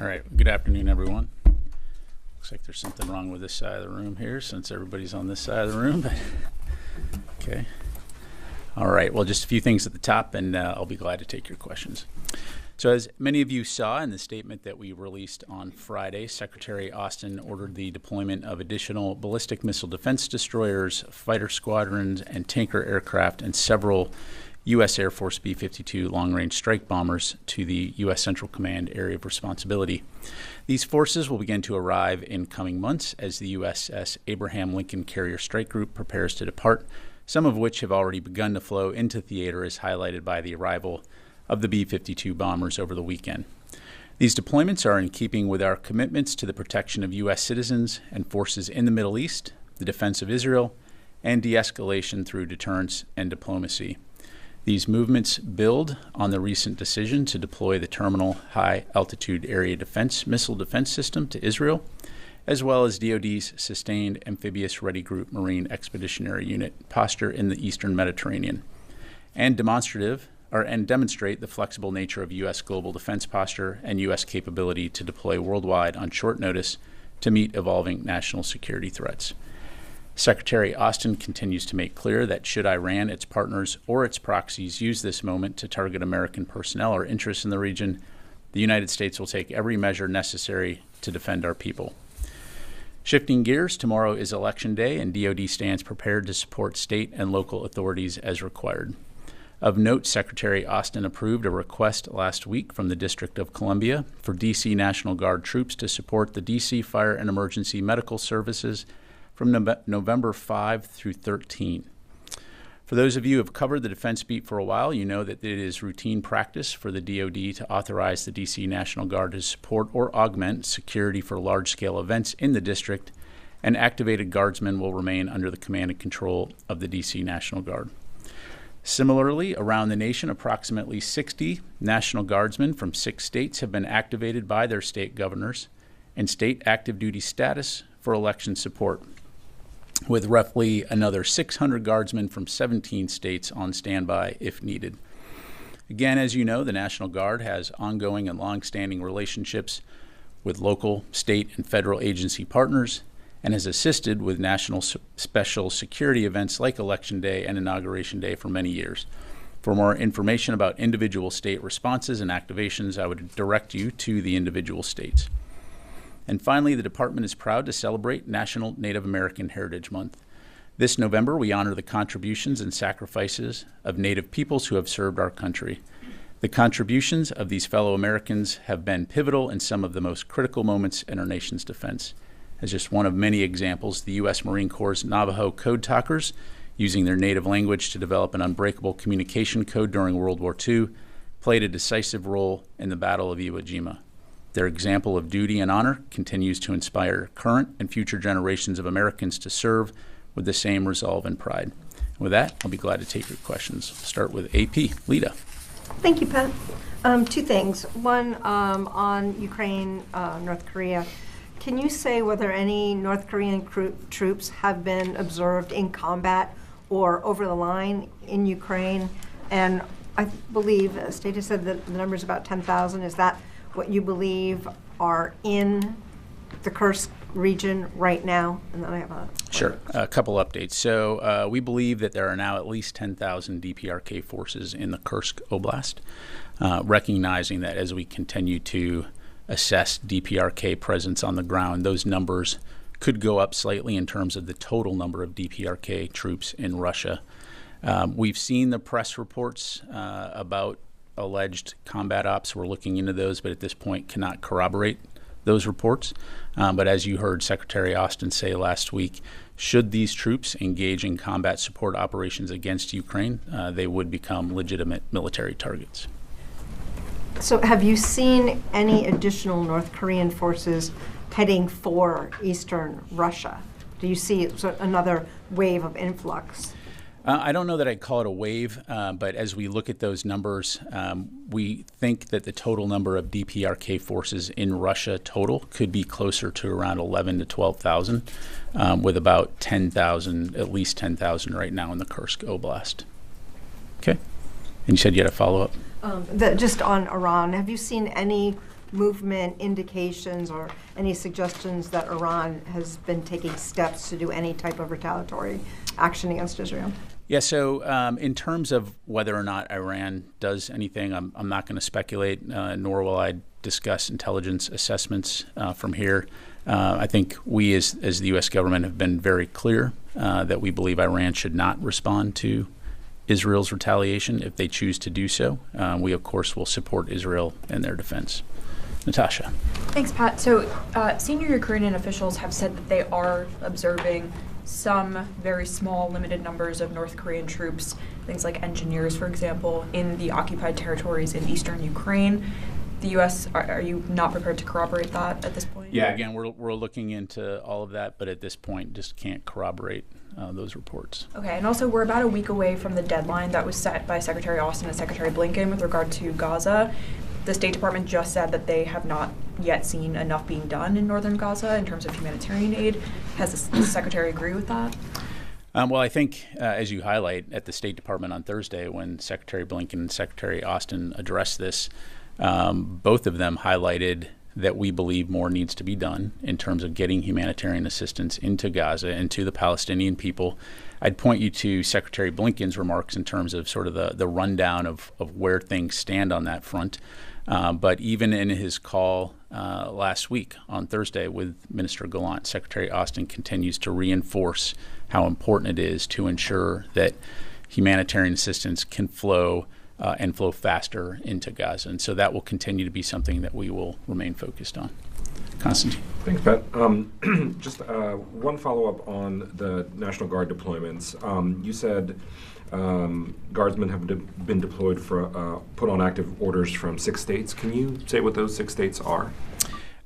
All right, good afternoon, everyone. Looks like there's something wrong with this side of the room here since everybody's on this side of the room. Okay. All right, well, just a few things at the top, and I'll be glad to take your questions. So as many of you saw in the statement that we released on Friday, Secretary Austin ordered the deployment of additional ballistic missile defense destroyers, fighter squadrons, and tanker aircraft, and several U.S. Air Force B-52 long-range strike bombers to the U.S. Central Command Area of Responsibility. These forces will begin to arrive in coming months as the USS Abraham Lincoln Carrier Strike Group prepares to depart, some of which have already begun to flow into theater as highlighted by the arrival of the B-52 bombers over the weekend. These deployments are in keeping with our commitments to the protection of U.S. citizens and forces in the Middle East, the defense of Israel, and de-escalation through deterrence and diplomacy. These movements build on the recent decision to deploy the Terminal High Altitude Area Defense Missile Defense System to Israel, as well as DoD's Sustained Amphibious Ready Group Marine Expeditionary Unit posture in the Eastern Mediterranean, and demonstrate the flexible nature of U.S. global defense posture and U.S. capability to deploy worldwide on short notice to meet evolving national security threats. Secretary Austin continues to make clear that should Iran, its partners, or its proxies use this moment to target American personnel or interests in the region, the United States will take every measure necessary to defend our people. Shifting gears, tomorrow is Election Day, and DoD stands prepared to support state and local authorities as required. Of note, Secretary Austin approved a request last week from the District of Columbia for D.C. National Guard troops to support the D.C. Fire and Emergency Medical Services from November 5 through 13. For those of you who have covered the defense beat for a while, you know that it is routine practice for the DoD to authorize the D.C. National Guard to support or augment security for large-scale events in the district, and activated guardsmen will remain under the command and control of the D.C. National Guard. Similarly, around the nation, approximately 60 National Guardsmen from 6 states have been activated by their state governors in state active duty status for election support, with roughly another 600 guardsmen from 17 states on standby if needed. Again, as you know, the National Guard has ongoing and long-standing relationships with local, state, and federal agency partners and has assisted with national special security events like Election Day and Inauguration Day for many years. For more information about individual state responses and activations, I would direct you to the individual states. And finally, the Department is proud to celebrate National Native American Heritage Month. This November, we honor the contributions and sacrifices of Native peoples who have served our country. The contributions of these fellow Americans have been pivotal in some of the most critical moments in our nation's defense. As just one of many examples, the U.S. Marine Corps' Navajo code talkers, using their native language to develop an unbreakable communication code during World War II, played a decisive role in the Battle of Iwo Jima. Their example of duty and honor continues to inspire current and future generations of Americans to serve with the same resolve and pride. And with that, I'll be glad to take your questions. We'll start with AP. Lita. Thank you, Pat. 2 things. One, on Ukraine, North Korea. Can you say whether any North Korean troops have been observed in combat or over the line in Ukraine? And I believe State said that the number is about 10,000. Is that what you believe are in the Kursk region right now? And then I have a couple updates. So we believe that there are now at least 10,000 DPRK forces in the Kursk Oblast, recognizing that as we continue to assess DPRK presence on the ground, those numbers could go up slightly in terms of the total number of DPRK troops in Russia. We've seen the press reports about alleged combat ops. We're looking into those, but at this point cannot corroborate those reports. But as you heard Secretary Austin say last week, should these troops engage in combat support operations against Ukraine, they would become legitimate military targets. So have you seen any additional North Korean forces heading for eastern Russia? Do you see another wave of influx? I don't know that I'd call it a wave, but as we look at those numbers, we think that the total number of DPRK forces in Russia total could be closer to around 11 to 12,000, with about 10,000, at least 10,000 right now in the Kursk Oblast. Okay. And you said you had a follow-up? Just on Iran, have you seen any movement indications or any suggestions that Iran has been taking steps to do any type of retaliatory action against Israel? Yeah, so in terms of whether or not Iran does anything, I'm not going to speculate, nor will I discuss intelligence assessments from here. I think we as the U.S. government have been very clear that we believe Iran should not respond to Israel's retaliation if they choose to do so. We, of course, will support Israel in their defense. Natasha. Thanks, Pat. So senior Ukrainian officials have said that they are observing some very small, limited numbers of North Korean troops, things like engineers, for example, in the occupied territories in eastern Ukraine. The U.S., are you not prepared to corroborate that at this point? Yeah, again, we're looking into all of that, but at this point just can't corroborate those reports. Okay, and also we're about a week away from the deadline that was set by Secretary Austin and Secretary Blinken with regard to Gaza. The State Department just said that they have not yet seen enough being done in northern Gaza in terms of humanitarian aid. Does the Secretary agree with that? Well, I think, as you highlight, at the State Department on Thursday, when Secretary Blinken and Secretary Austin addressed this, both of them highlighted that we believe more needs to be done in terms of getting humanitarian assistance into Gaza and to the Palestinian people. I'd point you to Secretary Blinken's remarks in terms of sort of the rundown of where things stand on that front. But even in his call last week on Thursday with Minister Gallant, Secretary Austin continues to reinforce how important it is to ensure that humanitarian assistance can flow and flow faster into Gaza. And so that will continue to be something that we will remain focused on. Constantine. Thanks, Pat. Just one follow-up on the National Guard deployments. You said Guardsmen have been deployed for put on active orders from 6 states. Can you say what those 6 states are?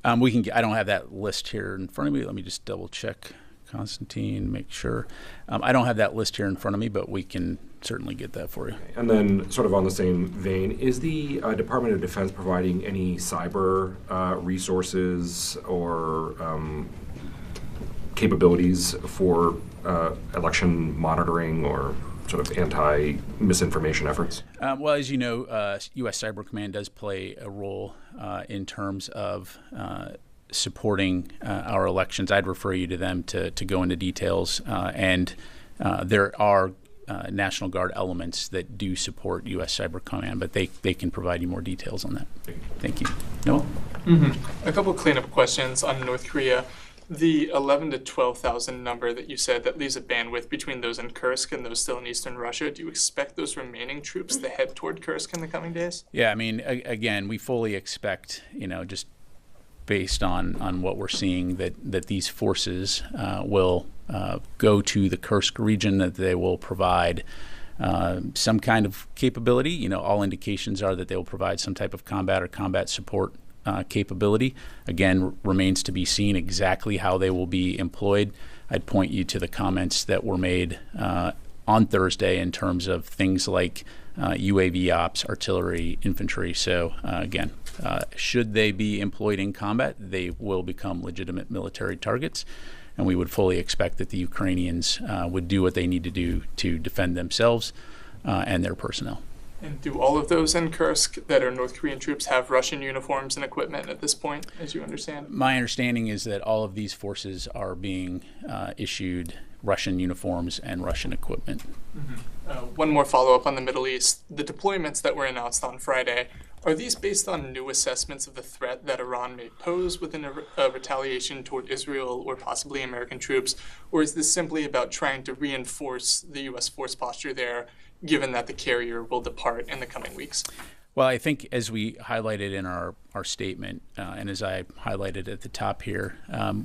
I don't have that list here in front of me. Let me just double check, Constantine, make sure. I don't have that list here in front of me, but we can certainly get that for you. And then sort of on the same vein, is the Department of Defense providing any cyber resources or capabilities for election monitoring or sort of anti-misinformation efforts? Well, as you know, U.S. Cyber Command does play a role in terms of supporting our elections. I'd refer you to them to go into details. And there are National Guard elements that do support U.S. Cyber Command, but they can provide you more details on that. Thank you. Noah? A couple of cleanup questions on North Korea. The 11 to 12,000 number that you said that leaves a bandwidth between those in Kursk and those still in eastern Russia, do you expect those remaining troops to head toward Kursk in the coming days? Yeah, I mean, again, we fully expect, just based on what we're seeing, that these forces will go to the Kursk region, that they will provide some kind of capability. All indications are that they will provide some type of combat or combat support capability. Again, remains to be seen exactly how they will be employed. I'd point you to the comments that were made on Thursday in terms of things like UAV ops, artillery, infantry. So again, should they be employed in combat, they will become legitimate military targets. And we would fully expect that the Ukrainians would do what they need to do to defend themselves and their personnel. And do all of those in Kursk that are North Korean troops have Russian uniforms and equipment at this point, as you understand? My understanding is that all of these forces are being issued Russian uniforms and Russian equipment. One more follow-up on the Middle East. The deployments that were announced on Friday, are these based on new assessments of the threat that Iran may pose within a retaliation toward Israel or possibly American troops, or is this simply about trying to reinforce the U.S. force posture there, given that the carrier will depart in the coming weeks? Well, I think as we highlighted in our statement, and as I highlighted at the top here,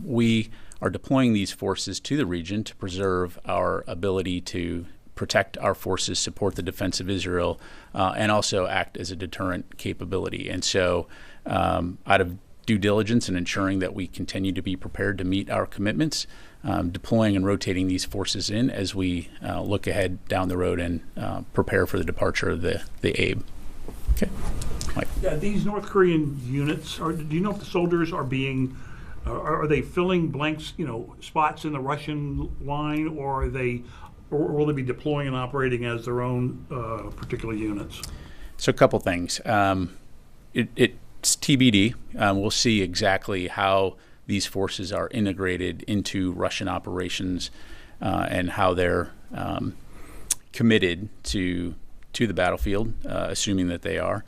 we are deploying these forces to the region to preserve our ability to protect our forces, support the defense of Israel, and also act as a deterrent capability. And so out of due diligence and ensuring that we continue to be prepared to meet our commitments, deploying and rotating these forces in as we look ahead down the road and prepare for the departure of the Abe. Okay. Mike. Yeah, these North Korean units, do you know if the soldiers are being, are they filling blanks, spots in the Russian line, or will they be deploying and operating as their own particular units? So a couple things. It it's TBD. We'll see exactly how these forces are integrated into Russian operations and how they're committed to the battlefield, assuming that they are.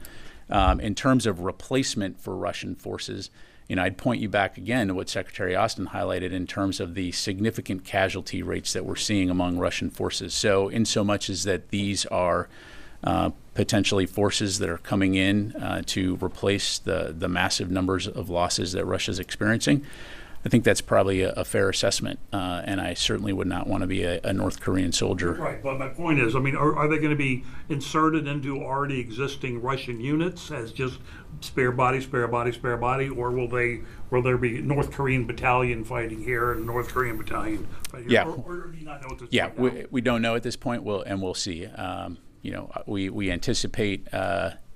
In terms of replacement for Russian forces, I'd point you back again to what Secretary Austin highlighted in terms of the significant casualty rates that we're seeing among Russian forces. So in so much as that these are potentially forces that are coming in to replace the massive numbers of losses that Russia's experiencing, I think that's probably a fair assessment, and I certainly would not want to be a North Korean soldier. Right, but my point is, are they going to be inserted into already existing Russian units as just spare body, or will there be North Korean battalion fighting here and North Korean battalion fighting here? Yeah. Or do you not know at this Yeah, point now? we don't know at this point. We'll see. We anticipate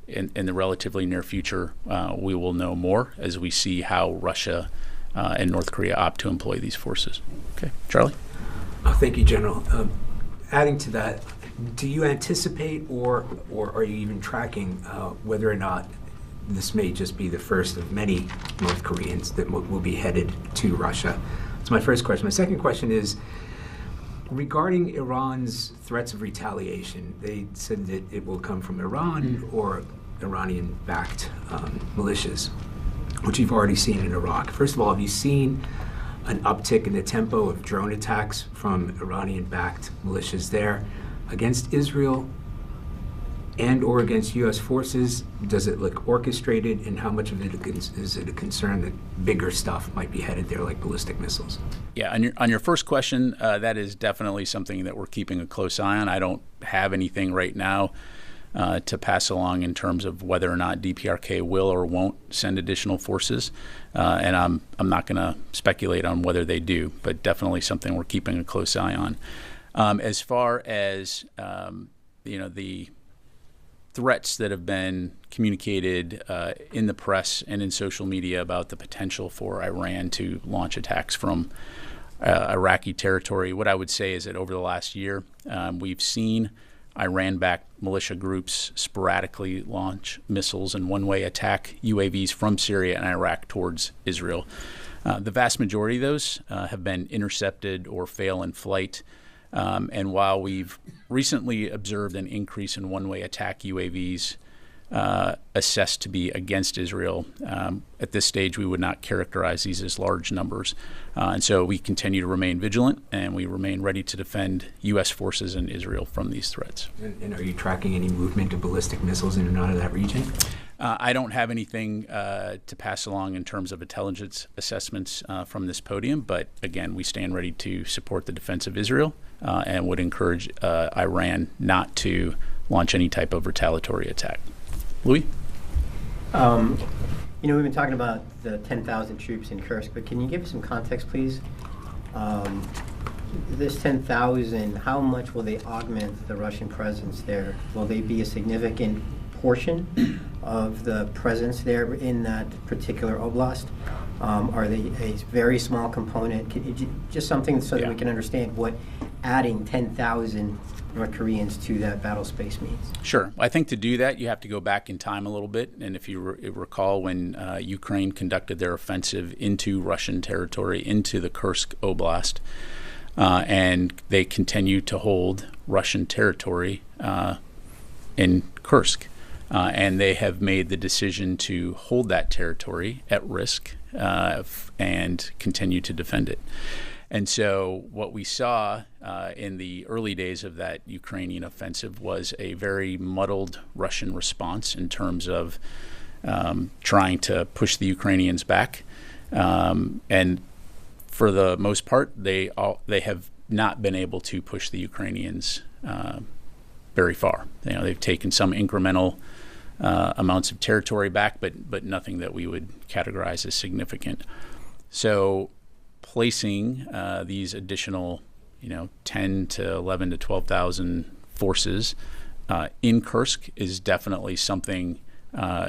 in the relatively near future we will know more as we see how Russia and North Korea opt to employ these forces. Okay, Charlie? Thank you, General. Adding to that, do you anticipate or are you even tracking whether or not this may just be the first of many North Koreans that will be headed to Russia? That's my first question. My second question is regarding Iran's threats of retaliation. They said that it will come from Iran or Iranian-backed militias, which you've already seen in Iraq. First of all, have you seen an uptick in the tempo of drone attacks from Iranian-backed militias there against Israel and or against U.S. forces? Does it look orchestrated, and how much of it is it a concern that bigger stuff might be headed there, like ballistic missiles? Yeah, on your first question, that is definitely something that we're keeping a close eye on. I don't have anything right now to pass along in terms of whether or not DPRK will or won't send additional forces, and I'm not going to speculate on whether they do, but definitely something we're keeping a close eye on. As far as the threats that have been communicated in the press and in social media about the potential for Iran to launch attacks from Iraqi territory, what I would say is that over the last year, we've seen Iran-backed militia groups sporadically launch missiles and one-way attack UAVs from Syria and Iraq towards Israel. The vast majority of those have been intercepted or fail in flight. And while we've recently observed an increase in one-way attack UAVs assessed to be against Israel, at this stage we would not characterize these as large numbers. And so we continue to remain vigilant, and we remain ready to defend U.S. forces in Israel from these threats. And are you tracking any movement of ballistic missiles in and out of that region? I don't have anything to pass along in terms of intelligence assessments from this podium, but again, we stand ready to support the defense of Israel and would encourage Iran not to launch any type of retaliatory attack. Louis? We've been talking about the 10,000 troops in Kursk, but can you give us some context, please? This 10,000, how much will they augment the Russian presence there? Will they be a significant portion of the presence there in that particular oblast? Are they a very small component? Just something so that we can understand what adding 10,000 North Koreans to that battle space means. Sure. I think to do that, you have to go back in time a little bit. And if you recall when Ukraine conducted their offensive into Russian territory, into the Kursk Oblast, and they continue to hold Russian territory in Kursk. And they have made the decision to hold that territory at risk and continue to defend it. And so what we saw in the early days of that Ukrainian offensive was a very muddled Russian response in terms of trying to push the Ukrainians back. And for the most part, they have not been able to push the Ukrainians very far. They've taken some incremental amounts of territory back, but nothing that we would categorize as significant. So placing these additional, 10 to 11 to 12,000 forces in Kursk is definitely something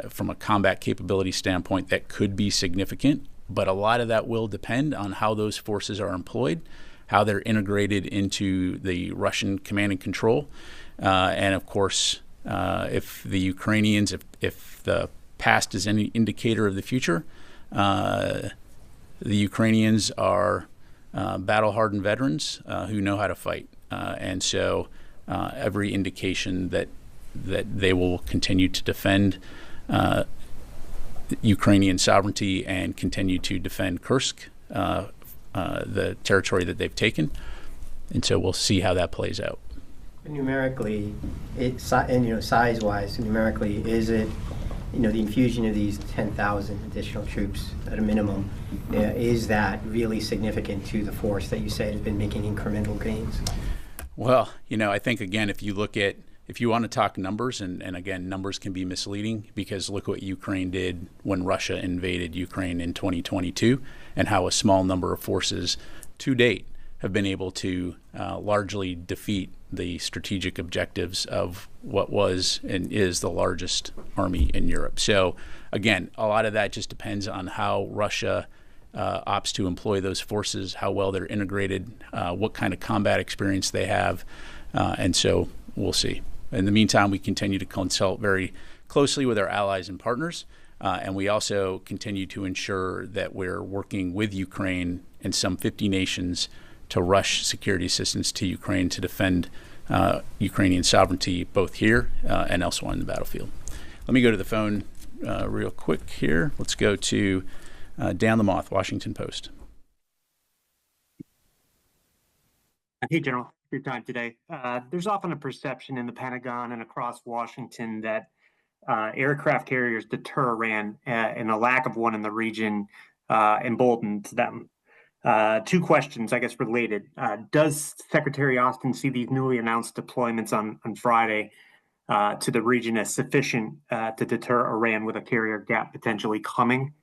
from a combat capability standpoint that could be significant, but a lot of that will depend on how those forces are employed, how they're integrated into the Russian command and control, and of course, if the Ukrainians, if the past is any indicator of the future, the Ukrainians are battle-hardened veterans who know how to fight. And so every indication that they will continue to defend Ukrainian sovereignty and continue to defend Kursk, the territory that they've taken. And so we'll see how that plays out. Numerically, size-wise, numerically, is it, the infusion of these 10,000 additional troops at a minimum, is that really significant to the force that you say has been making incremental gains? Well, I think, again, if you want to talk numbers, and again, numbers can be misleading, because look what Ukraine did when Russia invaded Ukraine in 2022, and how a small number of forces to date have been able to largely defeat the strategic objectives of what was and is the largest army in Europe. So again, a lot of that just depends on how Russia opts to employ those forces, how well they're integrated, what kind of combat experience they have, and so we'll see. In the meantime, we continue to consult very closely with our allies and partners, and we also continue to ensure that we're working with Ukraine and some 50 nations to rush security assistance to Ukraine to defend Ukrainian sovereignty both here and elsewhere on the battlefield. Let me go to the phone real quick here. Let's go to Dan Lamoth, Washington Post. Hey, General, for your time today. There's often a perception in the Pentagon and across Washington that aircraft carriers deter Iran, and the lack of one in the region emboldens them. Two questions, I guess, related. Does Secretary Austin see these newly announced deployments on Friday to the region as sufficient to deter Iran, with a carrier gap potentially coming?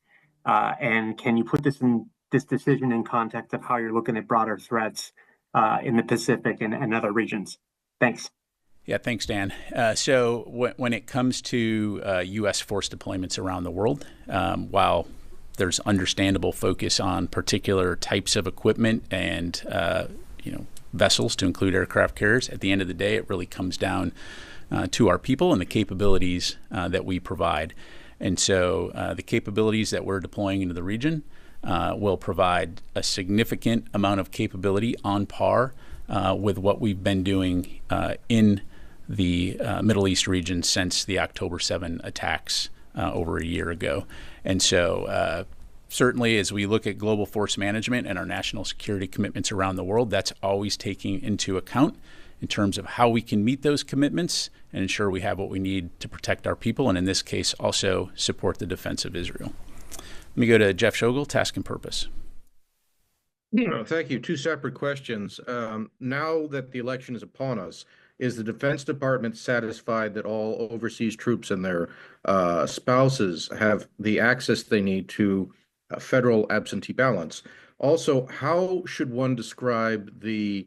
And can you put this decision in context of how you're looking at broader threats in the Pacific and other regions? Thanks. Yeah, thanks, Dan. So when it comes to U.S. force deployments around the world, while there's understandable focus on particular types of equipment and vessels, to include aircraft carriers, at the end of the day, it really comes down to our people and the capabilities that we provide. And so the capabilities that we're deploying into the region will provide a significant amount of capability on par with what we've been doing in the Middle East region since the October 7 attacks over a year ago. And so certainly as we look at global force management and our national security commitments around the world, that's always taking into account in terms of how we can meet those commitments and ensure we have what we need to protect our people, and in this case also support the defense of Israel. Let me go to Jeff Schogel, Task and Purpose. Thank you. Two separate questions. Now that the election is upon us, is the Defense Department satisfied that all overseas troops and their spouses have the access they need to federal absentee ballots? Also, how should one describe the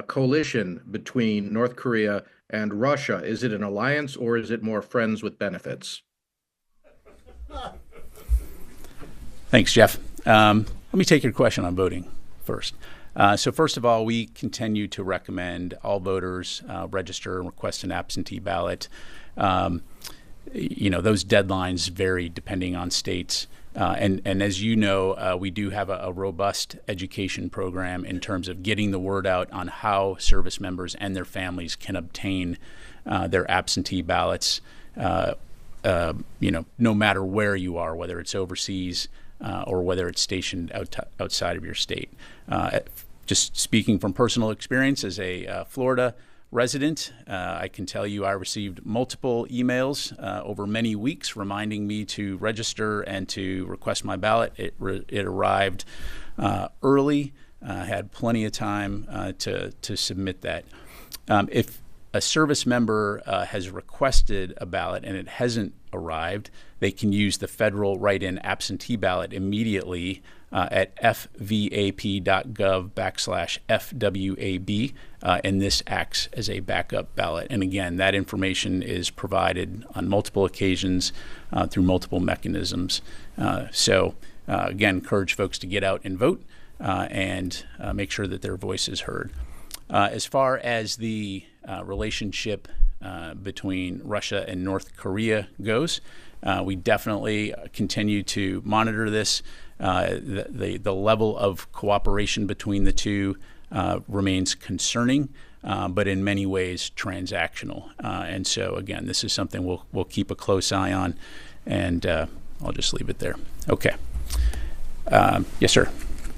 coalition between North Korea and Russia? Is it an alliance, or is it more friends with benefits? Thanks, Jeff. Let me take your question on voting first. So first of all, we continue to recommend all voters register and request an absentee ballot. Those deadlines vary depending on states. And as you know, we do have a robust education program in terms of getting the word out on how service members and their families can obtain their absentee ballots, no matter where you are, whether it's overseas or whether it's stationed outside of your state. Just speaking from personal experience as a Florida resident, I can tell you I received multiple emails over many weeks reminding me to register and to request my ballot. It arrived early, had plenty of time to submit that. If a service member has requested a ballot and it hasn't arrived, they can use the federal write-in absentee ballot immediately at fva.gov/FWAB, and this acts as a backup ballot. And again, that information is provided on multiple occasions through multiple mechanisms. So again, encourage folks to get out and vote and make sure that their voice is heard. As far as the relationship between Russia and North Korea goes, We definitely continue to monitor this. The level of cooperation between the two remains concerning, but in many ways transactional. And so, again, this is something we'll keep a close eye on, and I'll just leave it there. Okay. Yes, sir.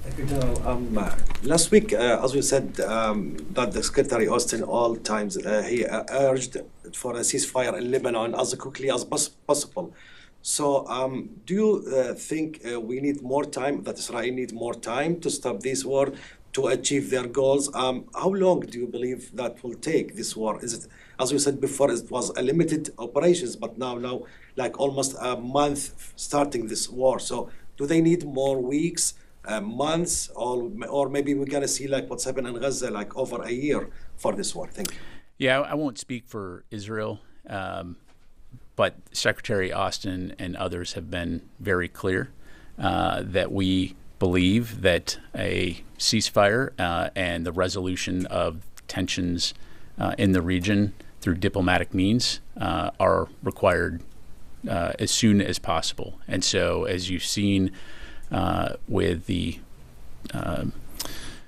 Thank you, General. Last week, as we said, that the Secretary Austin all times he urged for a ceasefire in Lebanon as quickly as possible. So, do you think we need more time? That Israel need more time to stop this war, to achieve their goals? How long do you believe that will take this war? Is it, as we said before, it was a limited operations, but now like almost a month starting this war. So, do they need more weeks? Months, or maybe we're going to see like what's happened in Gaza, like over a year for this war? Thank you. Yeah, I won't speak for Israel, but Secretary Austin and others have been very clear that we believe that a ceasefire and the resolution of tensions in the region through diplomatic means are required as soon as possible. And so, as you've seen with the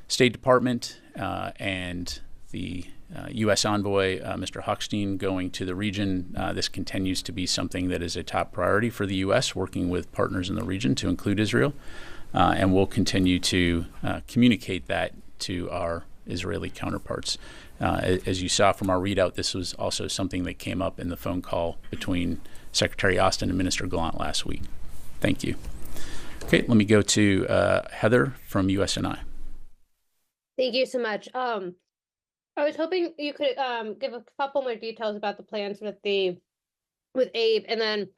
State Department and the U.S. envoy, Mr. Hochstein, going to the region, this continues to be something that is a top priority for the U.S., working with partners in the region to include Israel. And we'll continue to communicate that to our Israeli counterparts. As you saw from our readout, this was also something that came up in the phone call between Secretary Austin and Minister Gallant last week. Thank you. Okay, let me go to Heather from USNI. Thank you so much. I was hoping you could give a couple more details about the plans with Abe, and then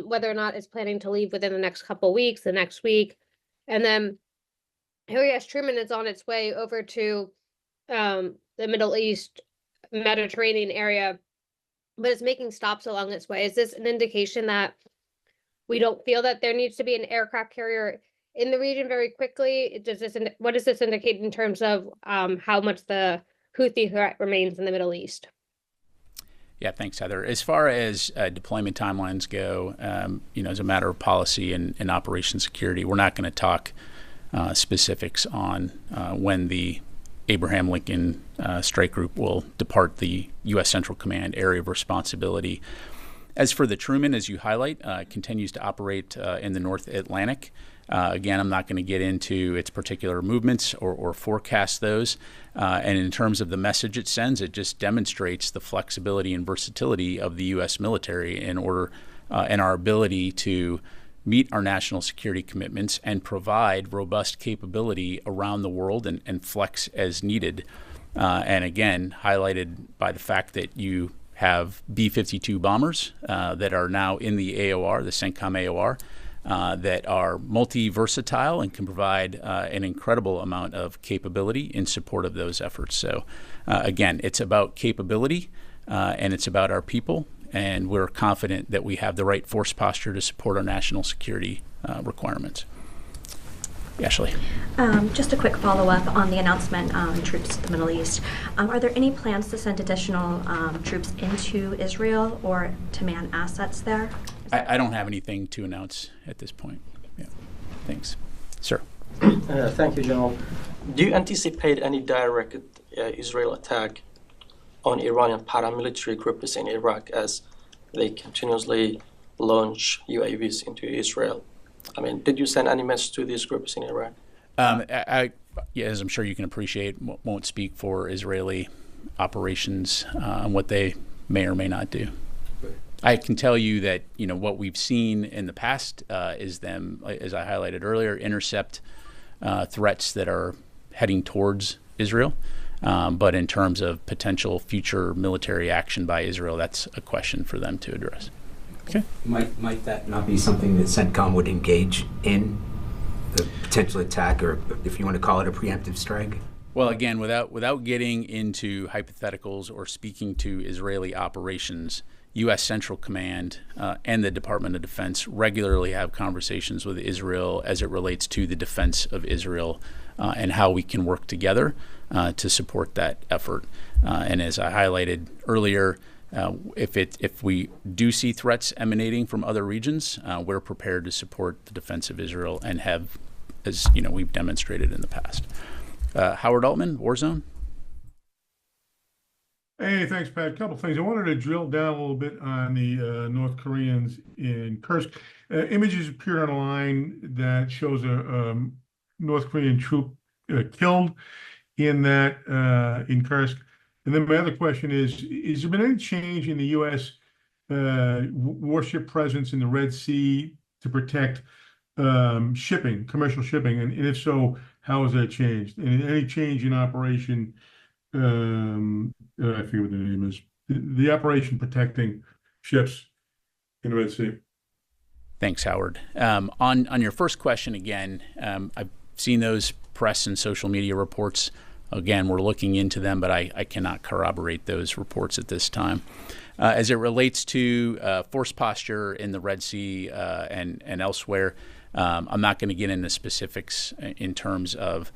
whether or not it's planning to leave within the next couple weeks, the next week, and then Harry S. Truman is on its way over to the Middle East, Mediterranean area, but it's making stops along its way. Is this an indication that we don't feel that there needs to be an aircraft carrier in the region very quickly? What does this indicate in terms of how much the Houthi threat remains in the Middle East? Yeah, thanks, Heather. As far as deployment timelines go, as a matter of policy and operation security, we're not going to talk specifics on when the Abraham Lincoln Strike Group will depart the U.S. Central Command area of responsibility. As for the Truman, as you highlight, continues to operate in the North Atlantic. Again, I'm not going to get into its particular movements or forecast those. And in terms of the message it sends, it just demonstrates the flexibility and versatility of the U.S. military in order and our ability to meet our national security commitments and provide robust capability around the world and flex as needed. And again, highlighted by the fact that you have B-52 bombers that are now in the AOR, the CENTCOM AOR, that are multi-versatile and can provide an incredible amount of capability in support of those efforts. So again, it's about capability and it's about our people, and we're confident that we have the right force posture to support our national security requirements. Ashley. Just a quick follow-up on the announcement on troops to the Middle East. Are there any plans to send additional troops into Israel or to man assets there? I don't have anything to announce at this point. Yeah. Thanks. Sir. Thank you, General. Do you anticipate any direct Israel attack on Iranian paramilitary groups in Iraq as they continuously launch UAVs into Israel? I mean, did you send any message to these groups in Iraq? As I'm sure you can appreciate, won't speak for Israeli operations on what they may or may not do. I can tell you that what we've seen in the past is them, as I highlighted earlier, intercept threats that are heading towards Israel. But in terms of potential future military action by Israel, that's a question for them to address. Okay. Might that not be something that CENTCOM would engage in, the potential attack, or if you want to call it a preemptive strike? Well, again, without getting into hypotheticals or speaking to Israeli operations, U.S. Central Command and the Department of Defense regularly have conversations with Israel as it relates to the defense of Israel and how we can work together to support that effort. And as I highlighted earlier, If we do see threats emanating from other regions, we're prepared to support the defense of Israel and have, as you know, we've demonstrated in the past. Howard Altman, War Zone. Hey, thanks, Pat. A couple things. I wanted to drill down a little bit on the North Koreans in Kursk. Images appeared online that shows a North Korean troop killed in Kursk. And then my other question is there been any change in the U.S. warship presence in the Red Sea to protect shipping, commercial shipping? And if so, how has that changed? And any change in operation, I forget what the name is, the operation protecting ships in the Red Sea? Thanks, Howard. On your first question, again, I've seen those press and social media reports. Again, we're looking into them, but I cannot corroborate those reports at this time. As it relates to force posture in the Red Sea and elsewhere, I'm not going to get into specifics in terms of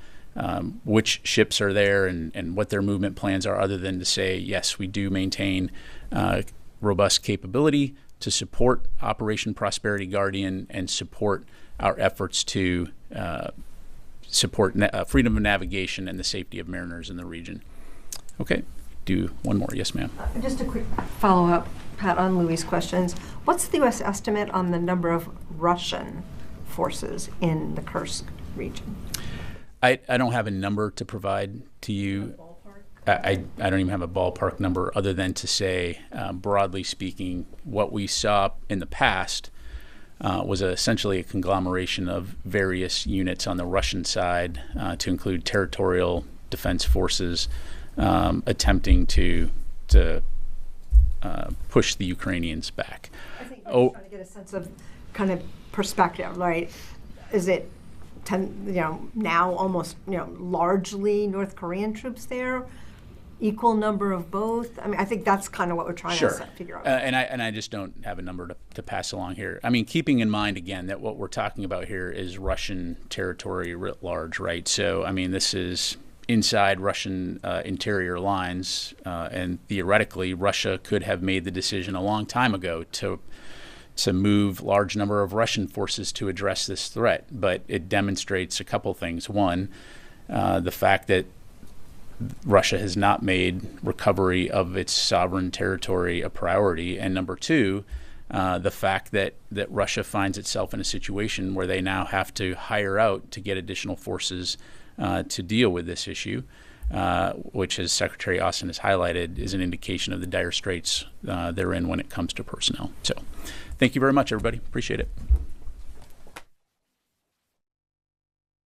which ships are there and what their movement plans are, other than to say, yes, we do maintain robust capability to support Operation Prosperity Guardian and support our efforts to support freedom of navigation and the safety of mariners in the region. Okay, do one more. Yes, ma'am. Just a quick follow-up, Pat, on Louis' questions. What's the U.S. estimate on the number of Russian forces in the Kursk region? I don't have a number to provide to you. I don't even have a ballpark number, other than to say, broadly speaking, what we saw in the past was essentially a conglomeration of various units on the Russian side, to include territorial defense forces attempting to push the Ukrainians back. I think I'm trying to get a sense of kind of perspective, right? Is it now almost largely North Korean troops there? Equal number of both? I mean, I think that's kind of what we're trying to figure out. And I just don't have a number to pass along here. I mean, keeping in mind, again, that what we're talking about here is Russian territory writ large, right? So, I mean, this is inside Russian interior lines, and theoretically, Russia could have made the decision a long time ago to move large number of Russian forces to address this threat. But it demonstrates a couple things. One, the fact that Russia has not made recovery of its sovereign territory a priority. And number two, the fact that Russia finds itself in a situation where they now have to hire out to get additional forces to deal with this issue, which, as Secretary Austin has highlighted, is an indication of the dire straits they're in when it comes to personnel. So thank you very much, everybody. Appreciate it.